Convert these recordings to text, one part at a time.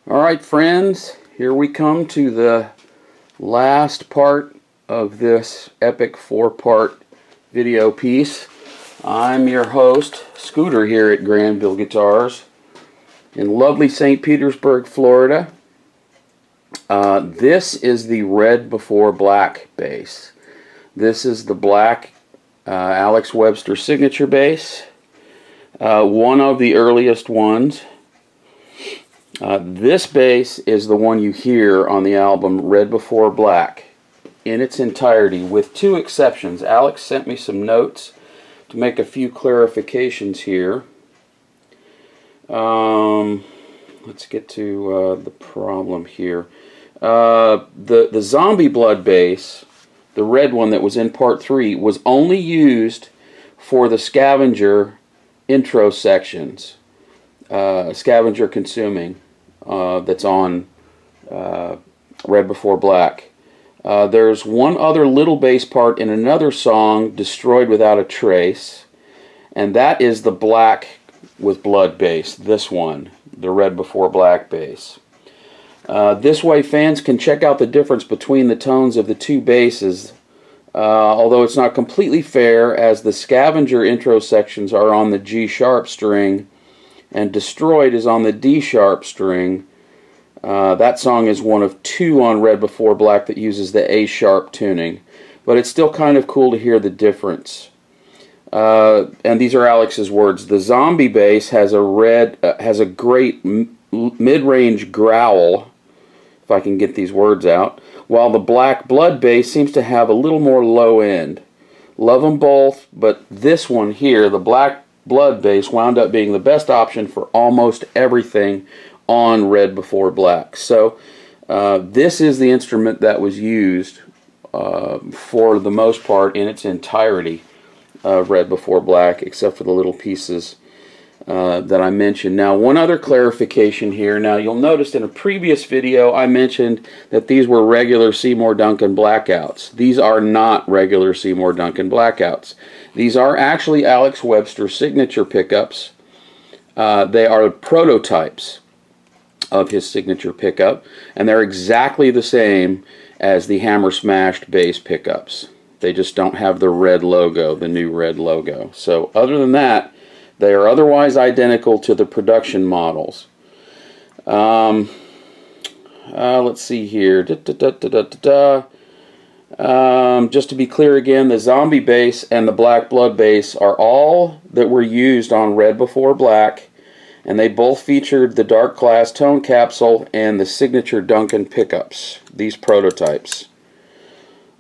Alright friends, here we come to the last part of this epic 4-part video piece. I'm your host, Scooter, here at Granville Guitars in lovely St. Petersburg, Florida. This is the Red Before Black bass. This is the black Alex Webster signature bass, one of the earliest ones. This bass is the one you hear on the album Red Before Black in its entirety, with two exceptions. Alex sent me some notes to make a few clarifications here. Let's get to the problem here. The Zombie Blood bass, the red one that was in part 3, was only used for the Scavenger intro sections. Scavenger Consuming, that's on Red Before Black. There's one other little bass part in another song, Destroyed Without a Trace, and that is the black with blood bass, this one, the Red Before Black bass. This way fans can check out the difference between the tones of the two basses, although it's not completely fair, as the Scavenger intro sections are on the G sharp string and Destroyed is on the D sharp string. That song is one of 2 on Red Before Black that uses the A sharp tuning, but it's still kind of cool to hear the difference. And these are Alex's words. The Zombie bass has a great mid-range growl, if I can get these words out, while the Black Blood bass seems to have a little more low end. Love them both, but this one here, the Black Blood bass, wound up being the best option for almost everything on Red Before Black. So this is the instrument that was used for the most part in its entirety of Red Before Black, except for the little pieces that I mentioned. Now, one other clarification here. Now, you'll notice in a previous video I mentioned that these were regular Seymour Duncan blackouts. These are not regular Seymour Duncan blackouts. These are actually Alex Webster signature pickups. They are prototypes of his signature pickup, and they're exactly the same as the Hammer Smashed bass pickups. They just don't have the red logo, the new red logo. So other than that, they are otherwise identical to the production models. Let's see here. Just to be clear again, the Zombie bass and the Black Blood bass are all that were used on Red Before Black, and they both featured the Dark Glass tone capsule and the signature Duncan pickups, these prototypes.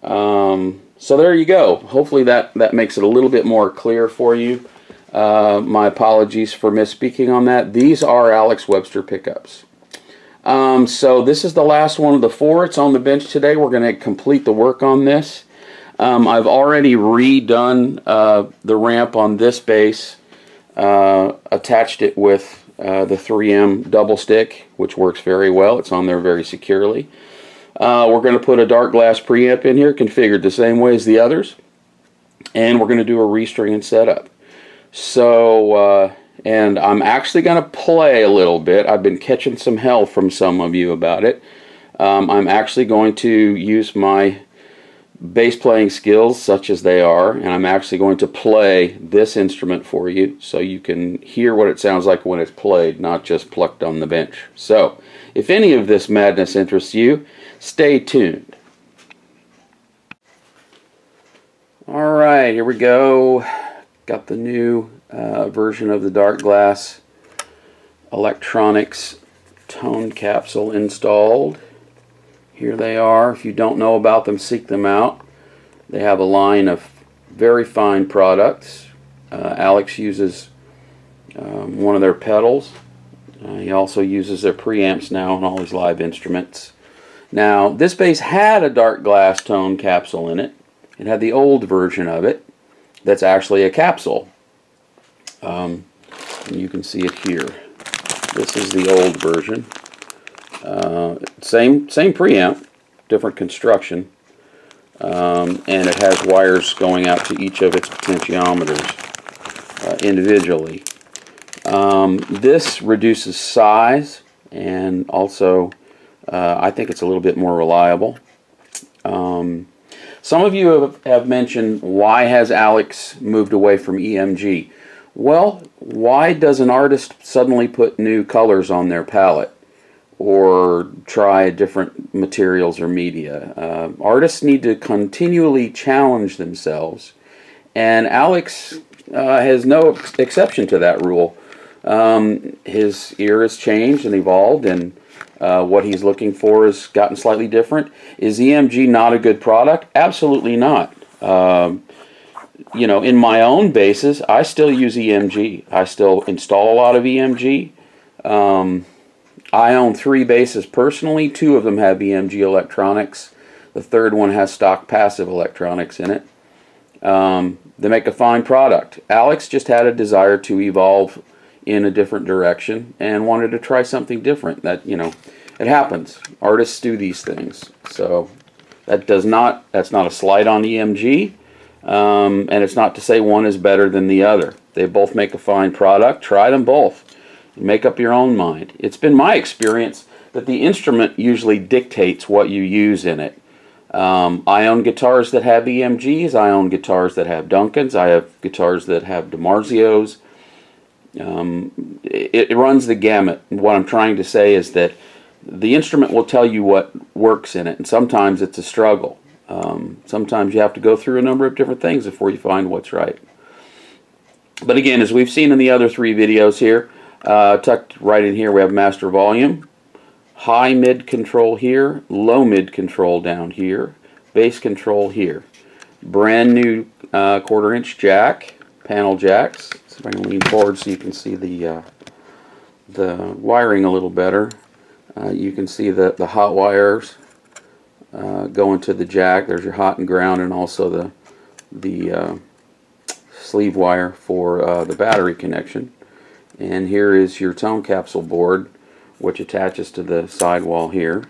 So there you go. Hopefully that makes it a little bit more clear for you. My apologies for misspeaking on that. These are Alex Webster pickups. So this is the last one of the 4. It's on the bench today. We're going to complete the work on this. I've already redone the ramp on this bass, attached it with the 3M double stick, which works very well. It's on there very securely. We're going to put a dark glass preamp in here, configured the same way as the others, and we're going to do a restring and setup. So, and I'm actually going to play a little bit. I've been catching some hell from some of you about it. I'm actually going to use my bass playing skills, such as they are, and I'm actually going to play this instrument for you so you can hear what it sounds like when it's played, not just plucked on the bench. So, if any of this madness interests you, stay tuned. Alright, here we go. Got the new version of the Dark Glass Electronics tone capsule installed. Here they are. If you don't know about them, seek them out. They have a line of very fine products. Alex uses one of their pedals. He also uses their preamps now on all his live instruments. Now, this bass had a Dark Glass tone capsule in it. It had the old version of it that's actually a capsule. And you can see it here. This is the old version. Same preamp, different construction, and it has wires going out to each of its potentiometers individually. This reduces size and also I think it's a little bit more reliable. Some of you have mentioned, why has Alex moved away from EMG? Well, why does an artist suddenly put new colors on their palette or try different materials or media? Artists need to continually challenge themselves, and Alex has no exception to that rule. His ear has changed and evolved, and what he's looking for has gotten slightly different. Is EMG not a good product? Absolutely not. You know, in my own basses, I still use EMG. I still install a lot of EMG. I own 3 basses personally. 2 of them have EMG electronics. The third one has stock passive electronics in it. They make a fine product. Alex just had a desire to evolve in a different direction and wanted to try something different. That, you know, it happens. Artists do these things. So that's not a slight on EMG, and it's not to say one is better than the other. They both make a fine product. Try them both. Make up your own mind. It's been my experience that the instrument usually dictates what you use in it. I own guitars that have EMGs. I own guitars that have Duncans. I have guitars that have DiMarzios. It runs the gamut. What I'm trying to say is that the instrument will tell you what works in it, and sometimes it's a struggle. Sometimes you have to go through a number of different things before you find what's right. But again, as we've seen in the other 3 videos here, tucked right in here we have master volume, high mid control here, low mid control down here, bass control here. Brand new 1/4 inch jack, panel jacks. So if I can lean forward so you can see the wiring a little better. You can see the hot wires going to the jack. There's your hot and ground, and also the sleeve wire for the battery connection. And here is your tone capsule board, which attaches to the sidewall here,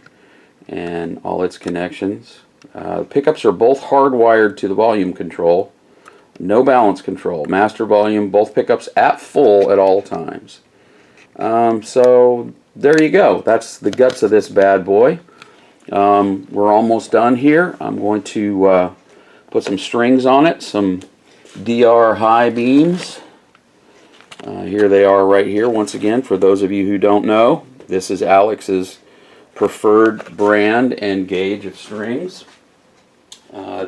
and all its connections. The pickups are both hardwired to the volume control. No balance control. Master volume, both pickups at full at all times. So there you go. That's the guts of this bad boy. We're almost done here. I'm going to put some strings on it, some DR high beams. Here they are right here. Once again, for those of you who don't know, this is Alex's preferred brand and gauge of strings.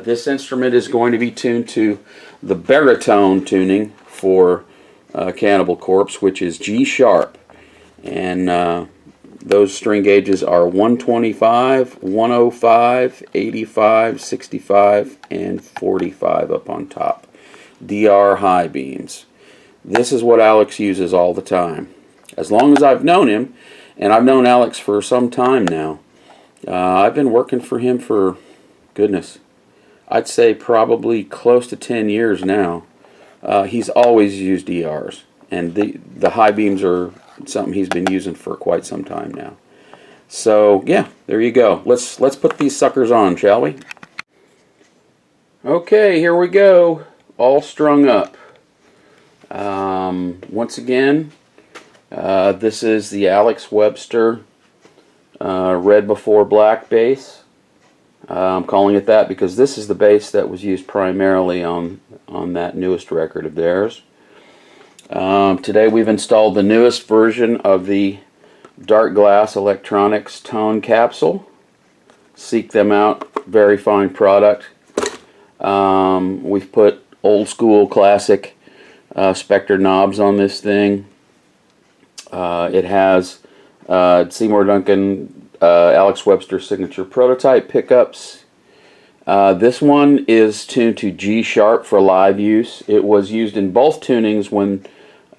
This instrument is going to be tuned to the baritone tuning for Cannibal Corpse, which is G sharp. And those string gauges are 125, 105, 85, 65, and 45 up on top. DR high beams. This is what Alex uses all the time. As long as I've known him, and I've known Alex for some time now. I've been working for him for, goodness, I'd say probably close to 10 years now. He's always used DRs, and the high beams are something he's been using for quite some time now. So yeah, there you go. Let's put these suckers on, shall we? Okay, here we go. All strung up. Once again, this is the Alex Webster Red Before Black bass. I'm calling it that because this is the bass that was used primarily on that newest record of theirs. Today we've installed the newest version of the Dark Glass Electronics tone capsule. Seek them out. Very fine product. We've put old school classic Spectre knobs on this thing. It has Seymour Duncan Alex Webster signature prototype pickups. This one is tuned to G sharp for live use. It was used in both tunings when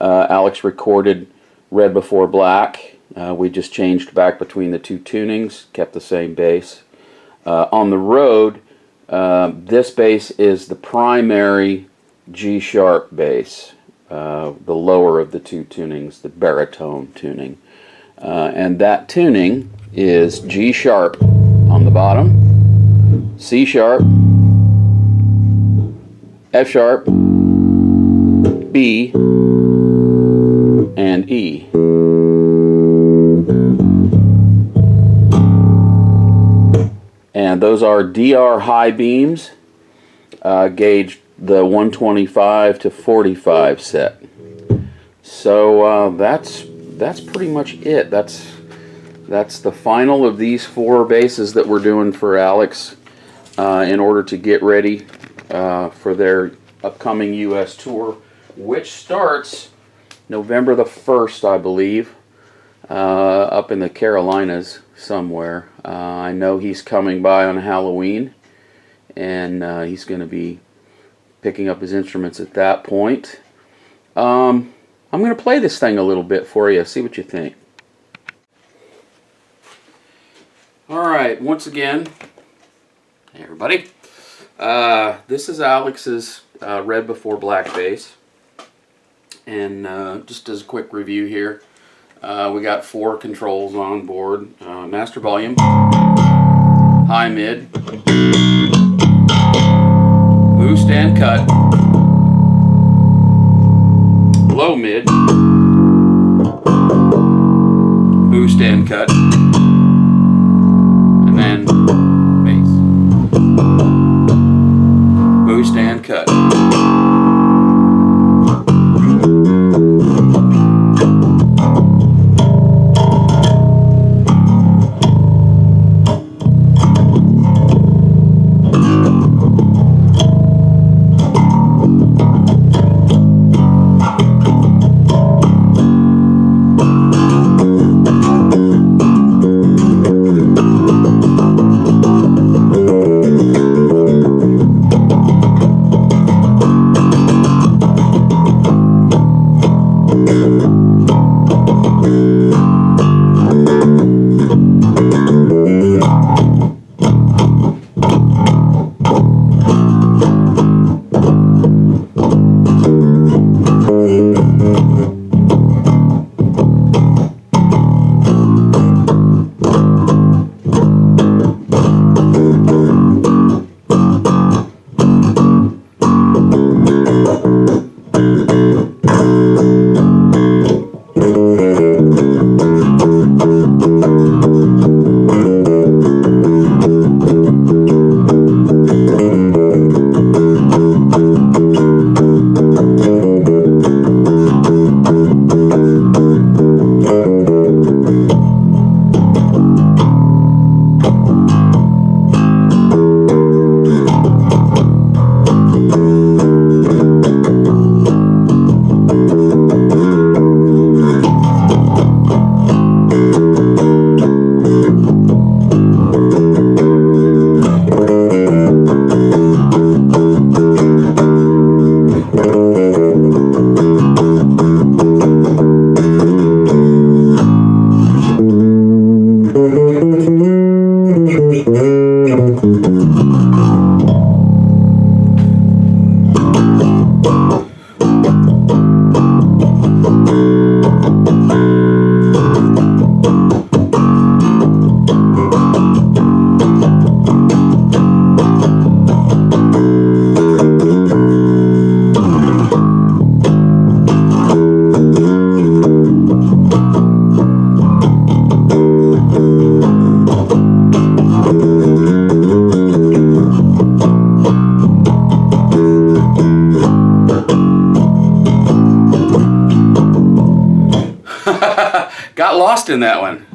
Alex recorded Red Before Black. We just changed back between the 2 tunings, kept the same bass. On the road, this bass is the primary G sharp bass, the lower of the 2 tunings, the baritone tuning. And that tuning is G sharp on the bottom, C sharp, F sharp, B, and E. And those are DR high beams, gauged the 125 to 45 set. So that's pretty much it. That's the final of these 4 basses that we're doing for Alex in order to get ready for their upcoming U.S. tour, which starts November the 1st, I believe, up in the Carolinas somewhere. I know he's coming by on Halloween, and he's going to be picking up his instruments at that point. I'm going to play this thing a little bit for you, see what you think. Alright, once again, hey everybody, this is Alex's Red Before Black bass, and just as a quick review here, we got 4 controls on board: master volume, high mid, boost and cut, low mid, boost and cut, and then bass, boost and cut. Got lost in that one.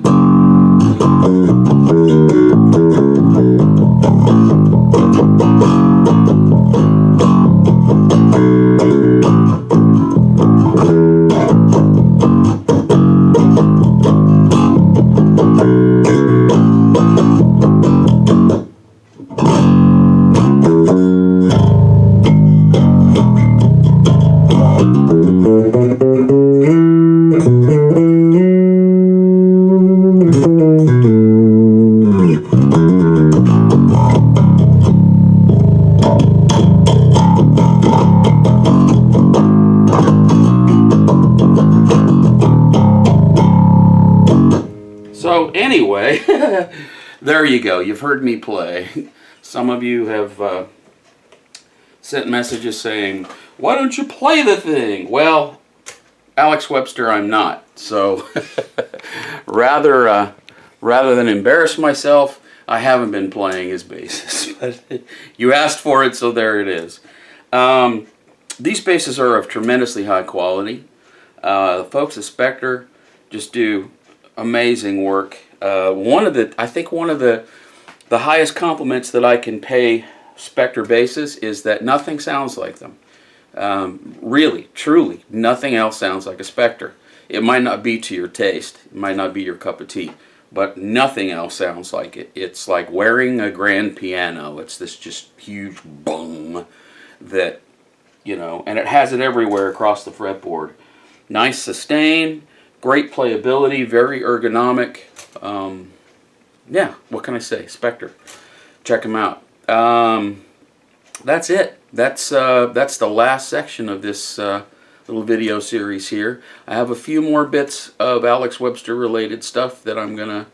So anyway, there you go. You've heard me play. Some of you have sent messages saying, why don't you play the thing? Well, Alex Webster, I'm not. So rather than embarrass myself, I haven't been playing his basses. But you asked for it, so there it is. These basses are of tremendously high quality. The folks at Spectre just do amazing work. I think one of the highest compliments that I can pay Spectre basses is that nothing sounds like them. Really, truly, nothing else sounds like a Spectre. It might not be to your taste, it might not be your cup of tea, but nothing else sounds like it. It's like wearing a grand piano. It's this just huge boom that, you know, and it has it everywhere across the fretboard. Nice sustain, great playability, very ergonomic. Yeah, what can I say? Spectre. Check them out. That's it. That's the last section of this little video series here. I have a few more bits of Alex Webster related stuff that I'm gonna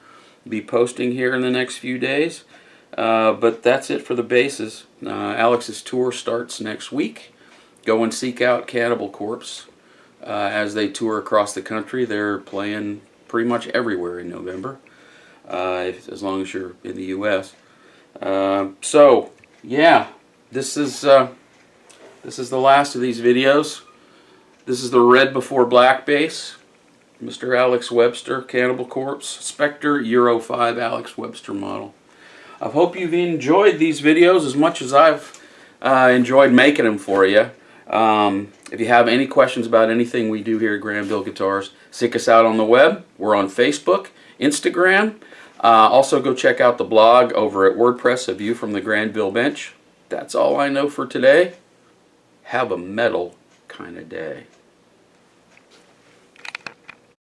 be posting here in the next few days. But that's it for the basses. Alex's tour starts next week. Go and seek out Cannibal Corpse as they tour across the country. They're playing pretty much everywhere in November, as long as you're in the U.S. So yeah, this is the last of these videos. This is the red before black bass, Mr. Alex Webster, Cannibal Corpse, Spectre Euro 5 Alex Webster model. I hope you've enjoyed these videos as much as I've enjoyed making them for you. If you have any questions about anything we do here at Granville Guitars, seek us out on the web. We're on Facebook, Instagram. Also go check out the blog over at WordPress, A View from the Granville Bench. That's all I know for today. Have a metal kind of day.